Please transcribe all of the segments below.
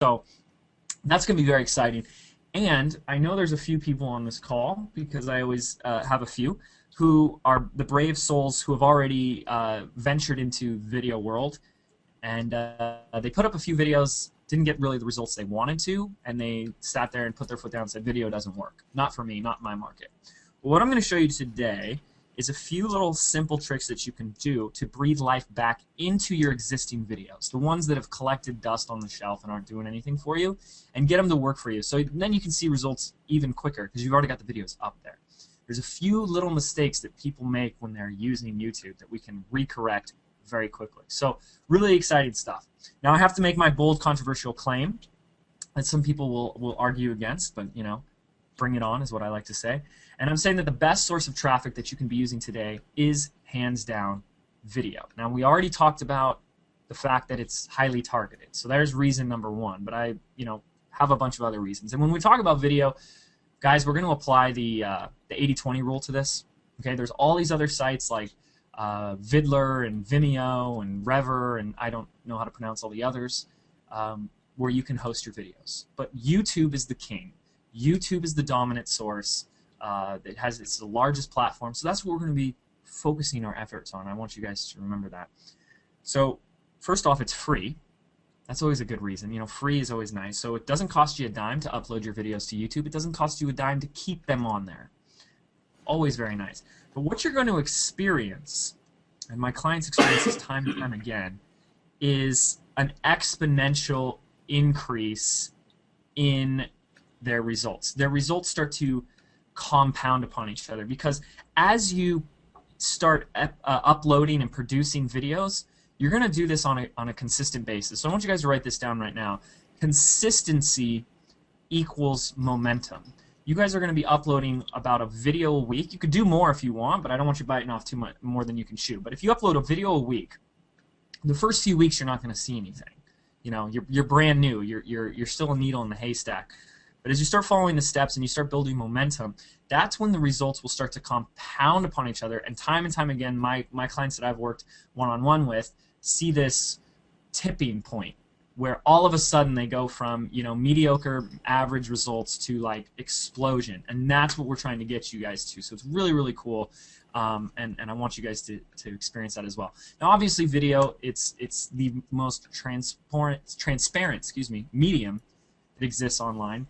So that's going to be very exciting. And I know there's a few people on this call, because I always have a few, who are the brave souls who have already ventured into video world, and they put up a few videos, didn't get really the results they wanted to, and they sat there and put their foot down and said, video doesn't work. Not for me, not my market. Well, what I'm going to show you today is a few little simple tricks that you can do to breathe life back into your existing videos, the ones that have collected dust on the shelf and aren't doing anything for you, and get them to work for you. So then you can see results even quicker because you've already got the videos up there. There's a few little mistakes that people make when they're using YouTube that we can recorrect very quickly. So really exciting stuff. Now I have to make my bold controversial claim that some people will argue against, but you know, bring it on is what I like to say. And I'm saying that the best source of traffic that you can be using today is hands down video. Now we already talked about the fact that it's highly targeted. So there's reason number one, but I have a bunch of other reasons. And when we talk about video, guys, we're going to apply the 80-20 rule to this. Okay, there's all these other sites like Vidler and Vimeo and Rever, and I don't know how to pronounce all the others, where you can host your videos. But YouTube is the king. YouTube is the dominant source. It's the largest platform, so that's what we're going to be focusing our efforts on. I want you guys to remember that. So first off, it's free. That's always a good reason. You know, free is always nice. So it doesn't cost you a dime to upload your videos to YouTube. It doesn't cost you a dime to keep them on there. Always very nice. But what you're going to experience, and my clients experience this time and time again, is an exponential increase in their results. Their results start to compound upon each other, because as you start uploading and producing videos, you're going to do this on a consistent basis. So I want you guys to write this down right now. Consistency equals momentum. You guys are going to be uploading about a video a week. You could do more if you want, but I don't want you biting off too much more than you can chew. But if you upload a video a week, the first few weeks you're not going to see anything. You know, you're brand new. You're still a needle in the haystack. But as you start following the steps and you start building momentum, that's when the results will start to compound upon each other. And time again, my clients that I've worked one-on-one with see this tipping point where all of a sudden they go from, you know, mediocre, average results to like explosion. And that's what we're trying to get you guys to. So it's really, really cool. And I want you guys to experience that as well. Now, obviously, video, it's the most transparent, medium that exists online.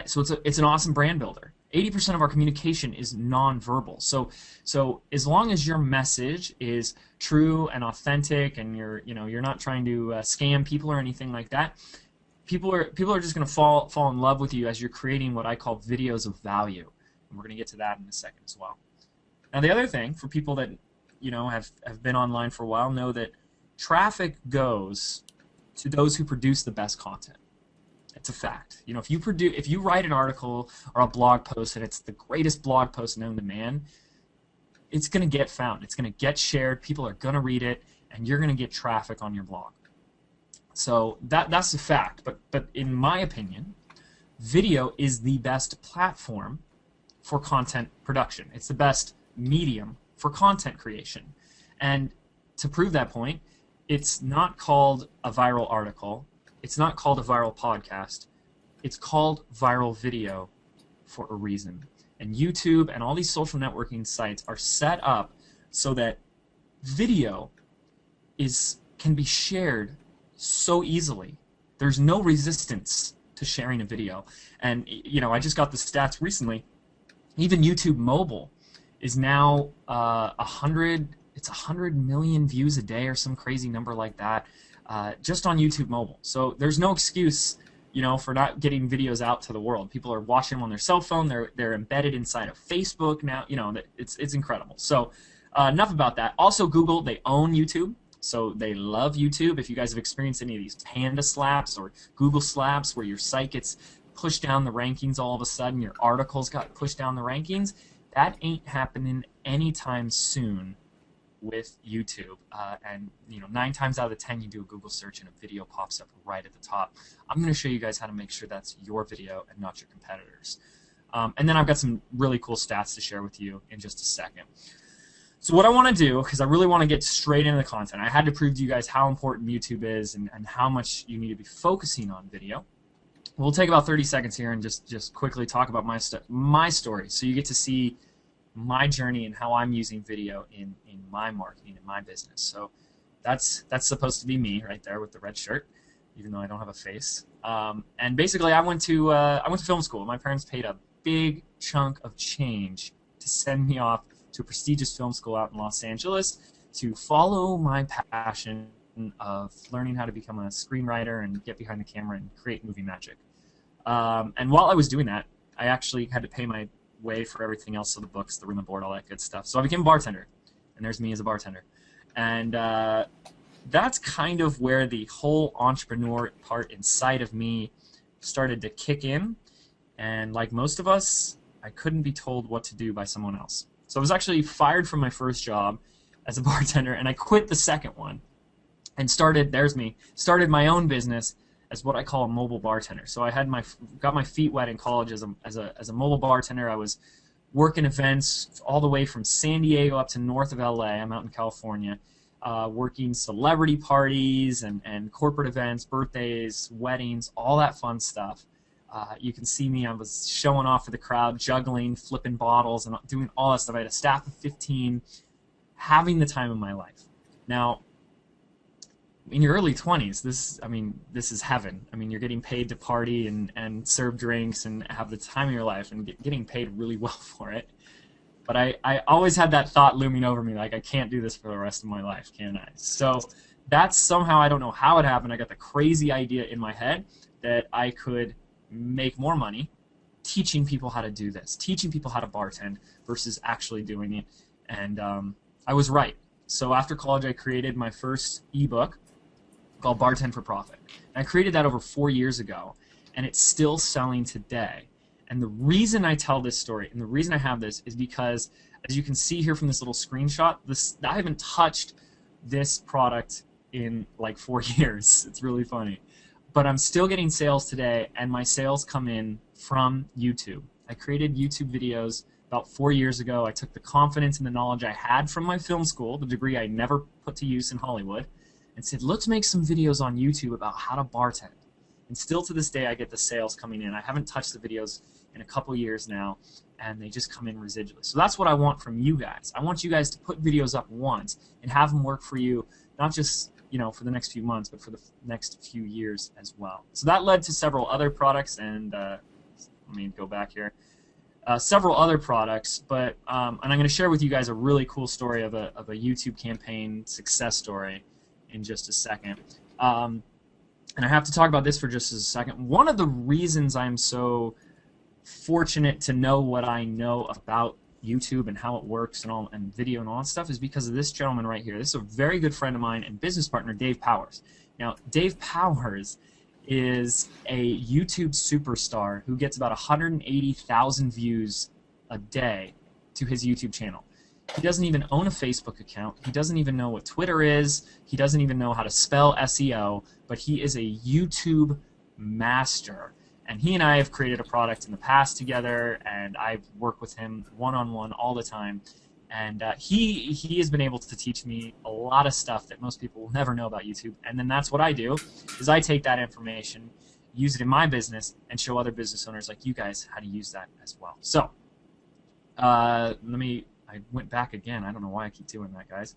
So it's an awesome brand builder. 80% of our communication is nonverbal. So as long as your message is true and authentic, and you're not trying to scam people or anything like that, people are just going to fall in love with you as you're creating what I call videos of value. And we're going to get to that in a second as well. Now, the other thing for people that have been online for a while know that traffic goes to those who produce the best content. It's a fact. You know, if you write an article or a blog post and it's the greatest blog post known to man, it's going to get found. It's going to get shared. People are going to read it, and you're going to get traffic on your blog. So that's a fact. But in my opinion, video is the best platform for content production. It's the best medium for content creation. And to prove that point, it's not called a viral article. It's not called a viral podcast. It's called viral video for a reason. And YouTube and all these social networking sites are set up so that video can be shared so easily. There's no resistance to sharing a video. And I just got the stats recently. Even YouTube mobile is now 100 million views a day or some crazy number like that. Just on YouTube mobile. So there's no excuse, for not getting videos out to the world. People are watching them on their cell phone. They're embedded inside of Facebook now. It's incredible. So enough about that. Also, Google, they own YouTube, so they love YouTube. If you guys have experienced any of these panda slaps or Google slaps where your site gets pushed down the rankings all of a sudden, your articles got pushed down the rankings, that ain't happening anytime soon with YouTube, and 9 times out of 10 you do a Google search and a video pops up right at the top. I'm going to show you guys how to make sure that's your video and not your competitors. And then I've got some really cool stats to share with you in just a second. So what I want to do, because I really want to get straight into the content, I had to prove to you guys how important YouTube is and how much you need to be focusing on video. We'll take about 30 seconds here and just quickly talk about my story, so you get to see my journey and how I'm using video in my marketing, in my business. So that's supposed to be me right there with the red shirt, even though I don't have a face. And basically, I went to film school. My parents paid a big chunk of change to send me off to a prestigious film school out in Los Angeles to follow my passion of learning how to become a screenwriter and get behind the camera and create movie magic. And while I was doing that, I actually had to pay my way for everything else, so the books, the room and board, all that good stuff. So I became a bartender, and there's me as a bartender. And that's kind of where the whole entrepreneur part inside of me started to kick in. And like most of us, I couldn't be told what to do by someone else. So I was actually fired from my first job as a bartender, and I quit the second one and started my own business as what I call a mobile bartender. So I had got my feet wet in college as a mobile bartender. I was working events all the way from San Diego up to north of LA. I'm out in California, working celebrity parties and corporate events, birthdays, weddings, all that fun stuff. You can see me, I was showing off for the crowd, juggling, flipping bottles, and doing all that stuff. I had a staff of 15, having the time of my life. Now, in your early 20s, this is heaven. I mean, you're getting paid to party and serve drinks and have the time of your life and getting paid really well for it. But I always had that thought looming over me, like, I can't do this for the rest of my life, can I? So that's somehow, I don't know how it happened, I got the crazy idea in my head that I could make more money teaching people how to do this, teaching people how to bartend versus actually doing it. And I was right. So after college, I created my first ebook called Bartend for Profit. And I created that over 4 years ago, and it's still selling today. And the reason I tell this story and the reason I have this is because, as you can see here from this little screenshot, I haven't touched this product in like 4 years. It's really funny. But I'm still getting sales today, and my sales come in from YouTube. I created YouTube videos about 4 years ago. I took the confidence and the knowledge I had from my film school, the degree I never put to use in Hollywood, and said, let's make some videos on YouTube about how to bartend. And still to this day, I get the sales coming in. I haven't touched the videos in a couple years now, and they just come in residually. So that's what I want from you guys. I want you guys to put videos up once and have them work for you, not just for the next few months, but for the next few years as well. So that led to several other products, and let me go back here. Several other products, but and I'm going to share with you guys a really cool story of a YouTube campaign success story in just a second. And I have to talk about this for just a second. One of the reasons I'm so fortunate to know what I know about YouTube and how it works and video and all that stuff is because of this gentleman right here. This is a very good friend of mine and business partner, Dave Powers. Now, Dave Powers is a YouTube superstar who gets about 180,000 views a day to his YouTube channel. He doesn't even own a Facebook account. He doesn't even know what Twitter is. He doesn't even know how to spell SEO, but he is a YouTube master. And he and I have created a product in the past together, and I've worked with him one-on-one all the time. And he has been able to teach me a lot of stuff that most people will never know about YouTube. And then that's what I do, is I take that information, use it in my business, and show other business owners like you guys how to use that as well. So I went back again. I don't know why I keep doing that, guys.